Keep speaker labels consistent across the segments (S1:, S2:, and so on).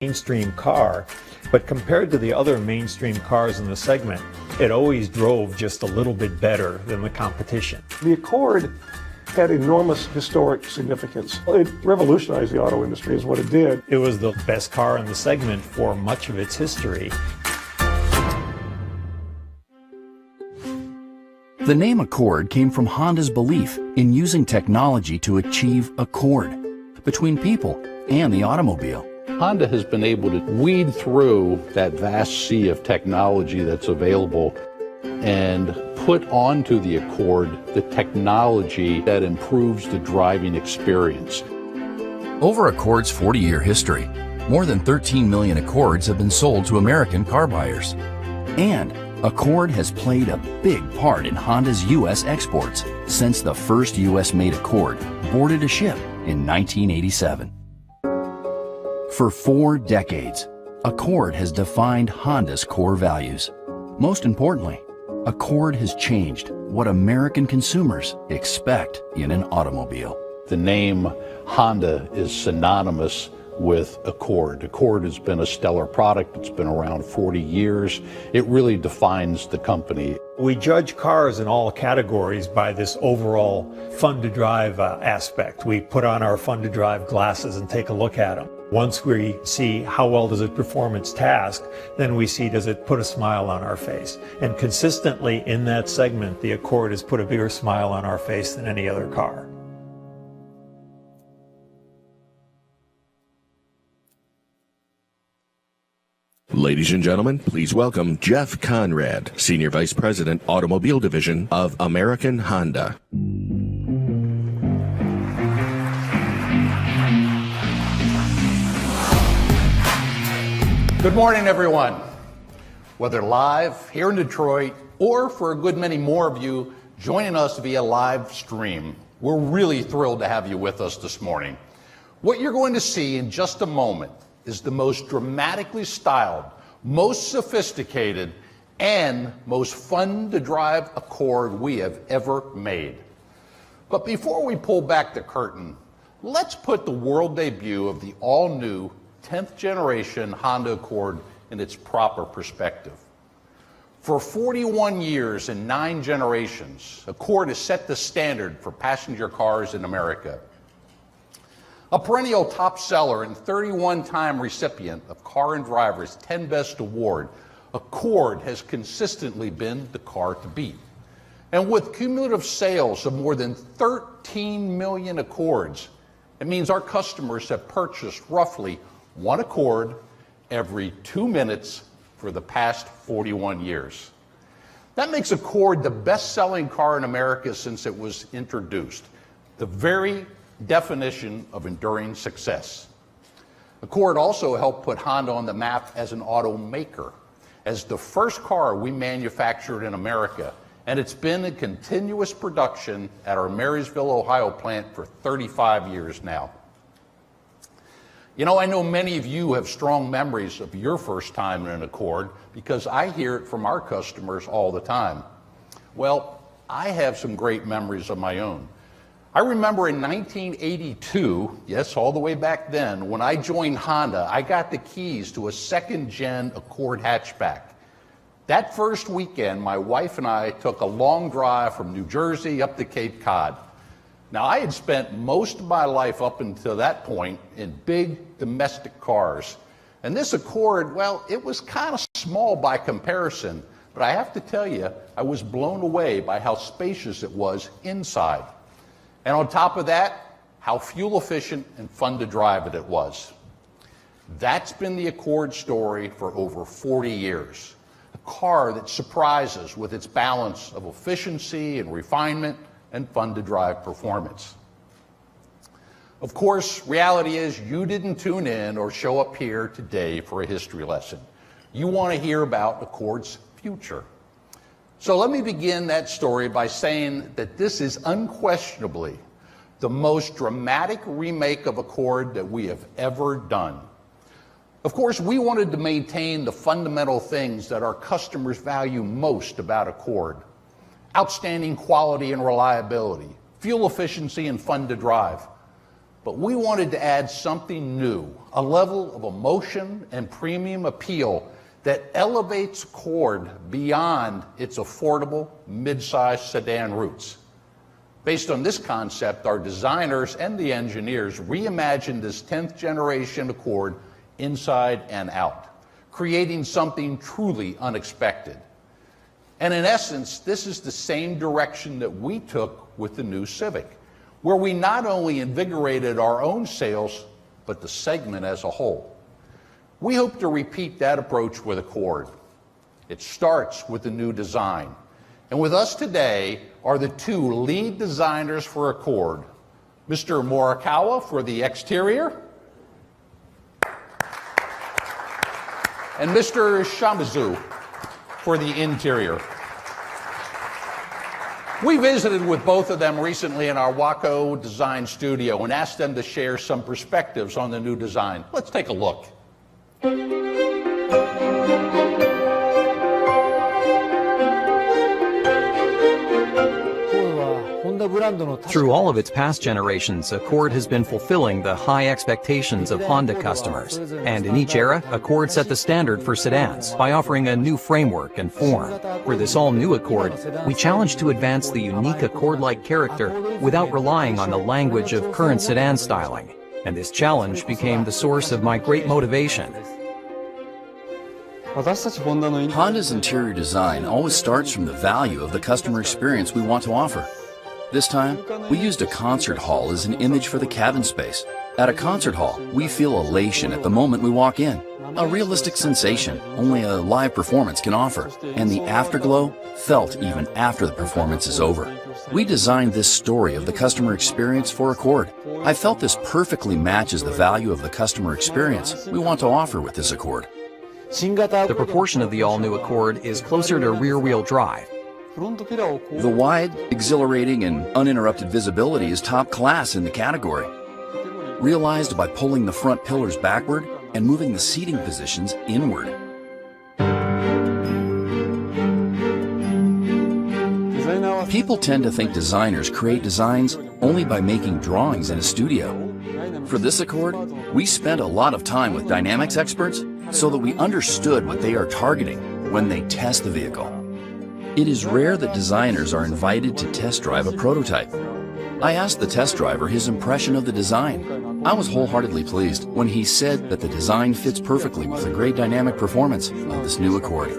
S1: Mainstream car, but compared to the other mainstream cars in the segment, it always drove just a little bit better than the competition.
S2: The Accord had enormous historic significance. It revolutionized the auto industry is what it did.
S1: It was the best car in the segment for much of its history.
S3: The name Accord came from Honda's belief in using technology to achieve accord between people and the automobile.
S4: Honda has been able to weed through that vast sea of technology that's available and put onto the Accord the technology that improves the driving experience.
S3: Over Accord's 40-year history, more than 13 million Accords have been sold to American car buyers. And Accord has played a big part in Honda's U.S. exports since the first U.S.-made Accord boarded a ship in 1987. For 4 decades, Accord has defined Honda's core values. Most importantly, Accord has changed what American consumers expect in an automobile.
S4: The name Honda is synonymous with Accord. Accord has been a stellar product. It's been around 40 years. It really defines the company.
S1: We judge cars in all categories by this overall fun-to-drive aspect. We put on our fun-to-drive glasses and take a look at them. Once we see how well does it perform its task, then we see does it put a smile on our face. And consistently in that segment, the Accord has put a bigger smile on our face than any other car.
S5: Ladies and gentlemen, please welcome Jeff Conrad, Senior Vice President, Automobile Division of American Honda.
S6: Good morning, everyone. Whether live here in Detroit or for a good many more of you joining us via live stream, we're really thrilled to have you with us this morning. What you're going to see in just a moment is the most dramatically styled, most sophisticated, and most fun to drive Accord we have ever made. But before we pull back the curtain, let's put the world debut of the all-new 10th generation Honda Accord in its proper perspective. For 41 years and 9 generations, Accord has set the standard for passenger cars in America. A perennial top seller and 31-time recipient of Car and Driver's 10 Best Award, Accord has consistently been the car to beat. And with cumulative sales of more than 13 million Accords, it means our customers have purchased roughly 1 Accord every 2 minutes for the past 41 years. That makes Accord the best-selling car in America since it was introduced, the very definition of enduring success. Accord also helped put Honda on the map as an automaker, as the first car we manufactured in America, and it's been in continuous production at our Marysville, Ohio plant for 35 years now. You know, I know many of you have strong memories of your first time in an Accord because I hear it from our customers all the time. Well, I have some great memories of my own. I remember in 1982, yes, all the way back then, when I joined Honda, I got the keys to a second-gen Accord hatchback. That first weekend, my wife and I took a long drive from New Jersey up to Cape Cod. Now, I had spent most of my life up until that point in big domestic cars. And this Accord, well, it was kind of small by comparison, but I have to tell you, I was blown away by how spacious it was inside. And on top of that, how fuel efficient and fun to drive it was. That's been the Accord story for over 40 years. A car that surprises with its balance of efficiency and refinement and fun to drive performance. Of course, reality is you didn't tune in or show up here today for a history lesson. You want to hear about Accord's future. So let me begin that story by saying that this is unquestionably the most dramatic remake of Accord that we have ever done. Of course, we wanted to maintain the fundamental things that our customers value most about Accord: outstanding quality and reliability, fuel efficiency and fun to drive. but we wanted to add something new, a level of emotion and premium appeal that elevates Accord beyond its affordable mid-size sedan roots. Based on this concept, our designers and the engineers reimagined this 10th generation Accord inside and out, creating something truly unexpected. And in essence, this is the same direction that we took with the new Civic, where we not only invigorated our own sales, but the segment as a whole. We hope to repeat that approach with Accord. It starts with the new design. And with us today are the two lead designers for Accord, Mr. Morikawa for the exterior, and Mr. Shimizu for the interior. We visited with both of them recently in our Waco design studio and asked them to share some perspectives on the new design. Let's take a look.
S7: Through all of its past generations, Accord has been fulfilling the high expectations of Honda customers. And in each era, Accord set the standard for sedans by offering a new framework and form. For this all-new Accord, we challenged to advance the unique Accord-like character without relying on the language of current sedan styling. And this challenge became the source of my great motivation.
S3: Honda's interior design always starts from the value of the customer experience we want to offer. This time, we used a concert hall as an image for the cabin space. At a concert hall, we feel elation at the moment we walk in. A realistic sensation only a live performance can offer, and the afterglow felt even after the performance is over. We designed this story of the customer experience for Accord. I felt this perfectly matches the value of the customer experience we want to offer with this Accord.
S7: The proportion of the all-new Accord is closer to rear-wheel drive.
S3: The wide, exhilarating, and uninterrupted visibility is top class in the category, realized by pulling the front pillars backward and moving the seating positions inward. People tend to think designers create designs only by making drawings in a studio. For this Accord, we spent a lot of time with dynamics experts so that we understood what they are targeting when they test the vehicle. It is rare that designers are invited to test drive a prototype. I asked the test driver his impression of the design. I was wholeheartedly pleased when he said that the design fits perfectly with the great dynamic performance of this new Accord.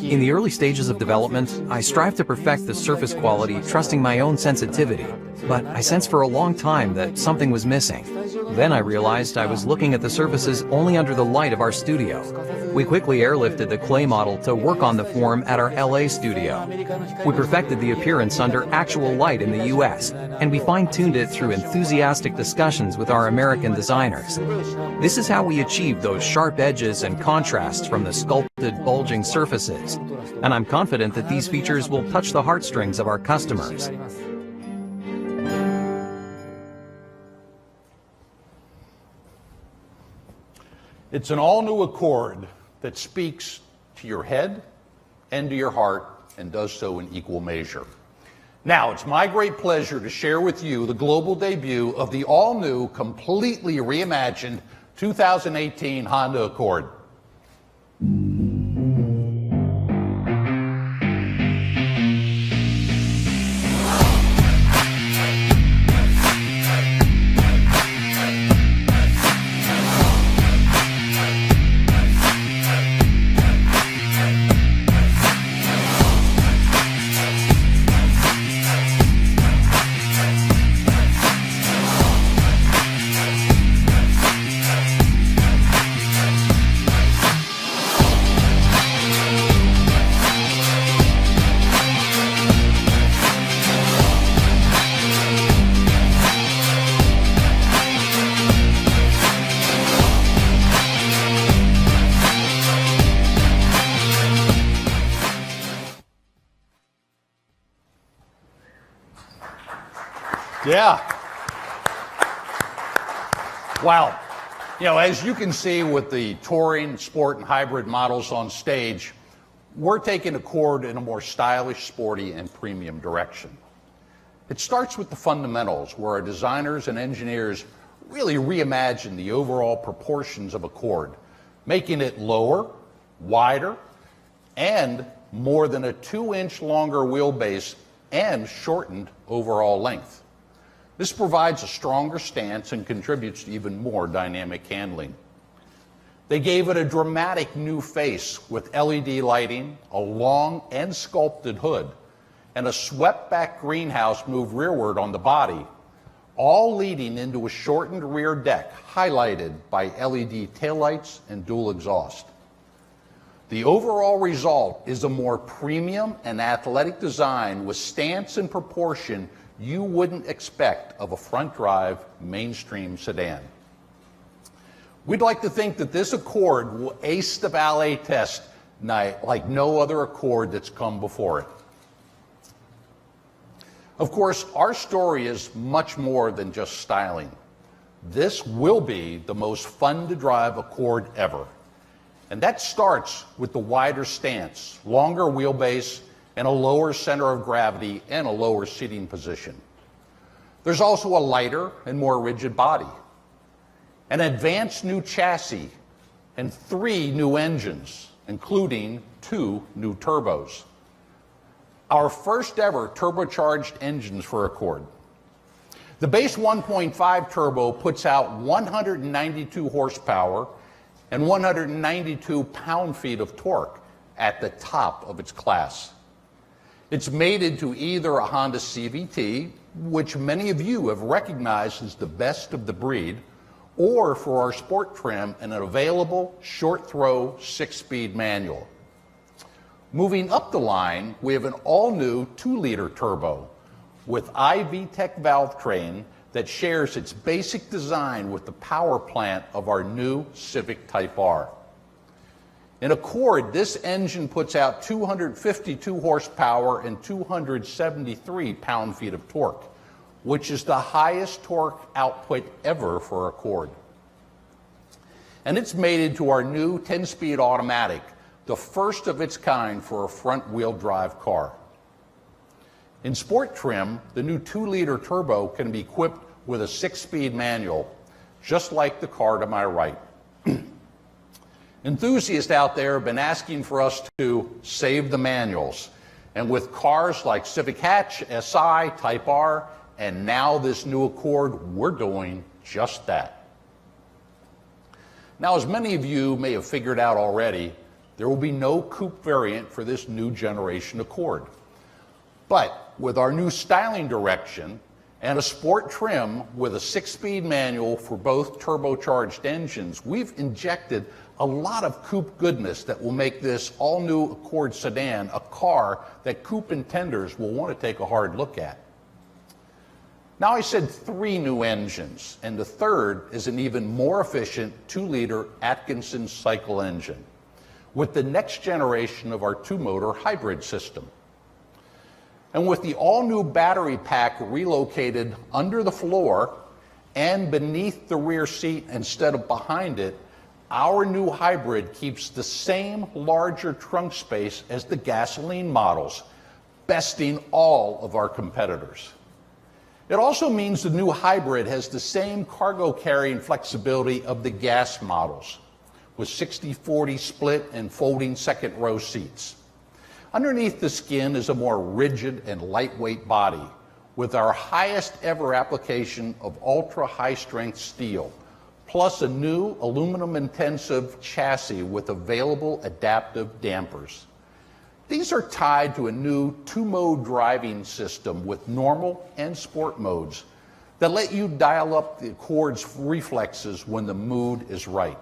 S7: In the early stages of development, I strive to perfect the surface quality, trusting my own sensitivity. But I sensed for a long time that something was missing. Then I realized I was looking at the surfaces only under the light of our studio. We quickly airlifted the clay model to work on the form at our LA studio. We perfected the appearance under actual light in the US, and we fine-tuned it through enthusiastic discussions with our American designers. This is how we achieved those sharp edges and contrasts from the sculpted, bulging surfaces. And I'm confident that these features will touch the heartstrings of our customers.
S6: It's an all-new Accord that speaks to your head and to your heart and does so in equal measure. Now, it's my great pleasure to share with you the global debut of the all-new, completely reimagined 2018 Honda Accord. Yeah. Wow. You know, as you can see with the touring, sport, and hybrid models on stage, we're taking Accord in a more stylish, sporty, and premium direction. It starts with the fundamentals, where our designers and engineers really reimagine the overall proportions of Accord, making it lower, wider, and more than a 2-inch longer wheelbase and shortened overall length. This provides a stronger stance and contributes to even more dynamic handling. They gave it a dramatic new face with LED lighting, a long and sculpted hood, and a swept-back greenhouse moved rearward on the body, all leading into a shortened rear deck highlighted by LED taillights and dual exhaust. The overall result is a more premium and athletic design with stance and proportion you wouldn't expect of a front-drive mainstream sedan. We'd like to think that this Accord will ace the valet test night like no other Accord that's come before it. Of course, our story is much more than just styling. This will be the most fun-to-drive Accord ever. And that starts with the wider stance, longer wheelbase, and a lower center of gravity and a lower seating position. There's also a lighter and more rigid body, an advanced new chassis, and 3 new engines, including 2 new turbos. Our first ever turbocharged engines for Accord. The base 1.5 turbo puts out 192 horsepower and 192 pound-feet of torque at the top of its class. It's mated to either a Honda CVT, which many of you have recognized as the best of the breed, or for our sport trim, an available short-throw 6-speed manual. Moving up the line, we have an all-new 2-liter turbo with iVTEC valve train that shares its basic design with the power plant of our new Civic Type R. In Accord, this engine puts out 252 horsepower and 273 pound-feet of torque, which is the highest torque output ever for Accord. And it's mated to our new 10-speed automatic, the first of its kind for a front-wheel drive car. In sport trim, the new 2-liter turbo can be equipped with a 6-speed manual, just like the car to my right. Enthusiasts out there have been asking for us to save the manuals. And with cars like Civic Hatch, SI, Type R, and now this new Accord, we're doing just that. Now, as many of you may have figured out already, there will be no coupe variant for this new generation Accord. But with our new styling direction and a sport trim with a 6-speed manual for both turbocharged engines, we've injected a lot of coupe goodness that will make this all-new Accord sedan a car that coupe intenders will want to take a hard look at. Now, I said 3 new engines, and the third is an even more efficient 2-liter Atkinson cycle engine with the next generation of our 2-motor hybrid system. And with the all-new battery pack relocated under the floor and beneath the rear seat instead of behind it, our new hybrid keeps the same larger trunk space as the gasoline models, besting all of our competitors. It also means the new hybrid has the same cargo carrying flexibility of the gas models, with 60-40 split and folding second row seats. Underneath the skin is a more rigid and lightweight body with our highest ever application of ultra high strength steel, plus a new aluminum intensive chassis with available adaptive dampers. These are tied to a new 2-mode driving system with normal and sport modes that let you dial up the Accord's reflexes when the mood is right.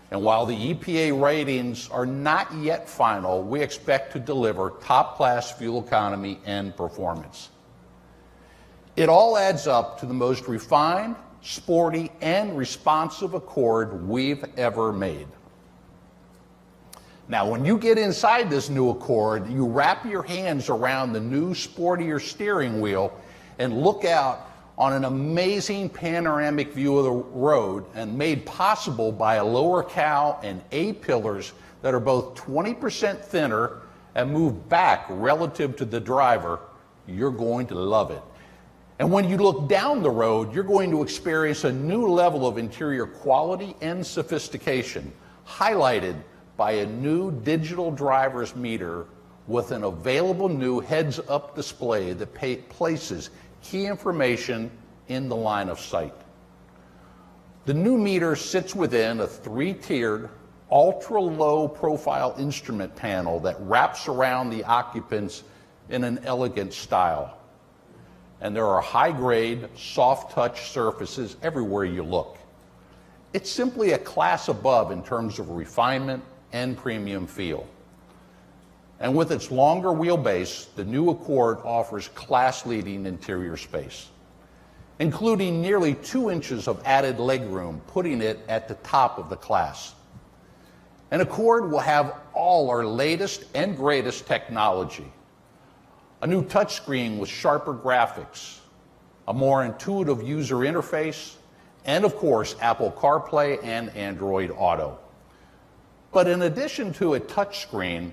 S6: And while the EPA ratings are not yet final, we expect to deliver top-class fuel economy and performance. It all adds up to the most refined, sporty, and responsive Accord we've ever made. Now, when you get inside this new Accord, you wrap your hands around the new sportier steering wheel and look out on an amazing panoramic view of the road, and made possible by a lower cow and A-pillars that are both 20% thinner and move back relative to the driver you're going to love it. And when you look down the road, you're going to experience a new level of interior quality and sophistication, highlighted by a new digital driver's meter with an available new heads-up display that places key information in the line of sight. The new meter sits within a 3-tiered, ultra-low profile instrument panel that wraps around the occupants in an elegant style. And there are high-grade, soft-touch surfaces everywhere you look. It's simply a class above in terms of refinement and premium feel. And with its longer wheelbase, the new Accord offers class-leading interior space, including nearly 2 inches of added legroom, putting it at the top of the class. An Accord will have all our latest and greatest technology. A new touchscreen with sharper graphics, a more intuitive user interface, and of course, Apple CarPlay and Android Auto. But in addition to a touchscreen,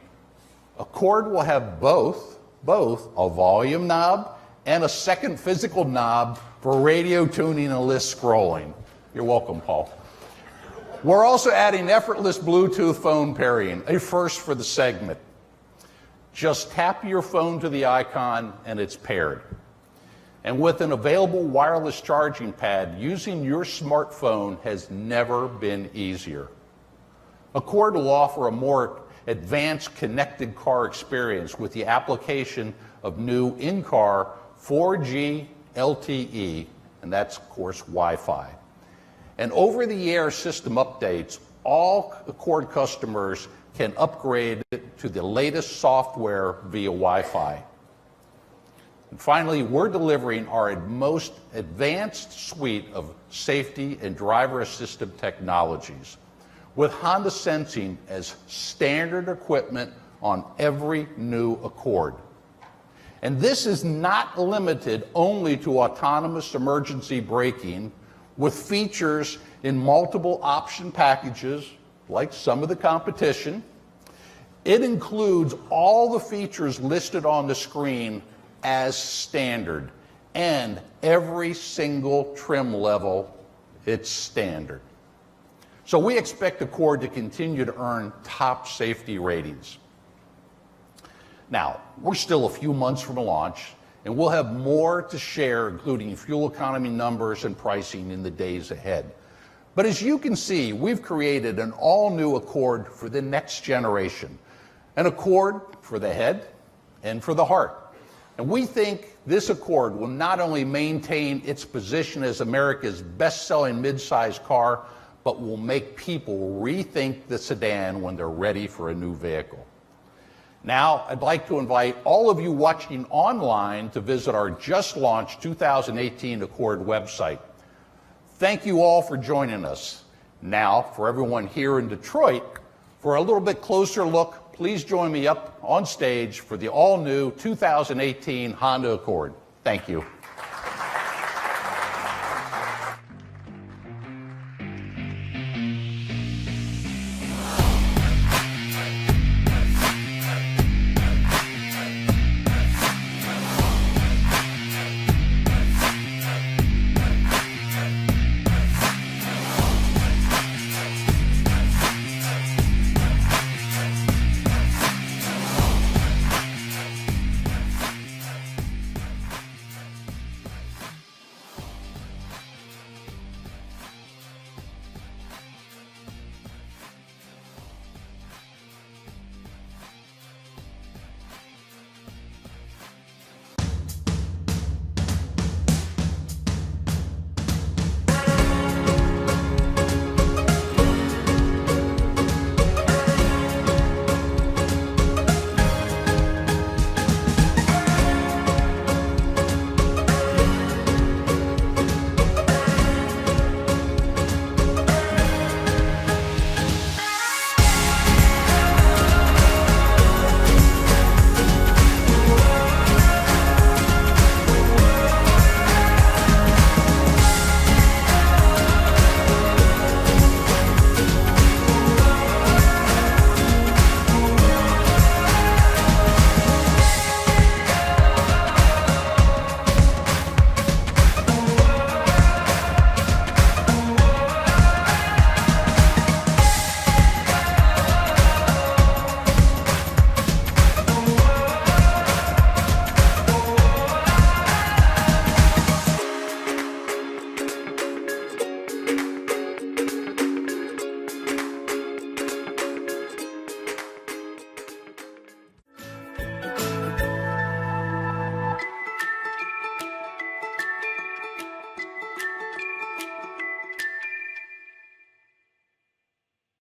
S6: Accord will have both a volume knob and a second physical knob for radio tuning and list scrolling. You're welcome, Paul. We're also adding effortless Bluetooth phone pairing, a first for the segment. Just tap your phone to the icon and it's paired. And with an available wireless charging pad, using your smartphone has never been easier. Accord will offer a more advanced connected car experience with the application of new in-car 4G LTE, and that's, of course, Wi-Fi. And over-the-air system updates, all Accord customers can upgrade to the latest software via Wi-Fi. And finally, we're delivering our most advanced suite of safety and driver-assistive technologies, with Honda Sensing as standard equipment on every new Accord. And this is not limited only to autonomous emergency braking, with features in multiple option packages, like some of the competition. It includes all the features listed on the screen as standard, and every single trim level, it's standard. So we expect Accord to continue to earn top safety ratings. Now, we're still a few months from launch, and we'll have more to share, including fuel economy numbers and pricing in the days ahead. But as you can see, we've created an all-new Accord for the next generation, an Accord for the head and for the heart. And we think this Accord will not only maintain its position as America's best-selling midsize car, but will make people rethink the sedan when they're ready for a new vehicle. Now, I'd like to invite all of you watching online to visit our just-launched 2018 Accord website. Thank you all for joining us. Now, for everyone here in Detroit, for a little bit closer look, please join me up on stage for the all-new 2018 Honda Accord. Thank you.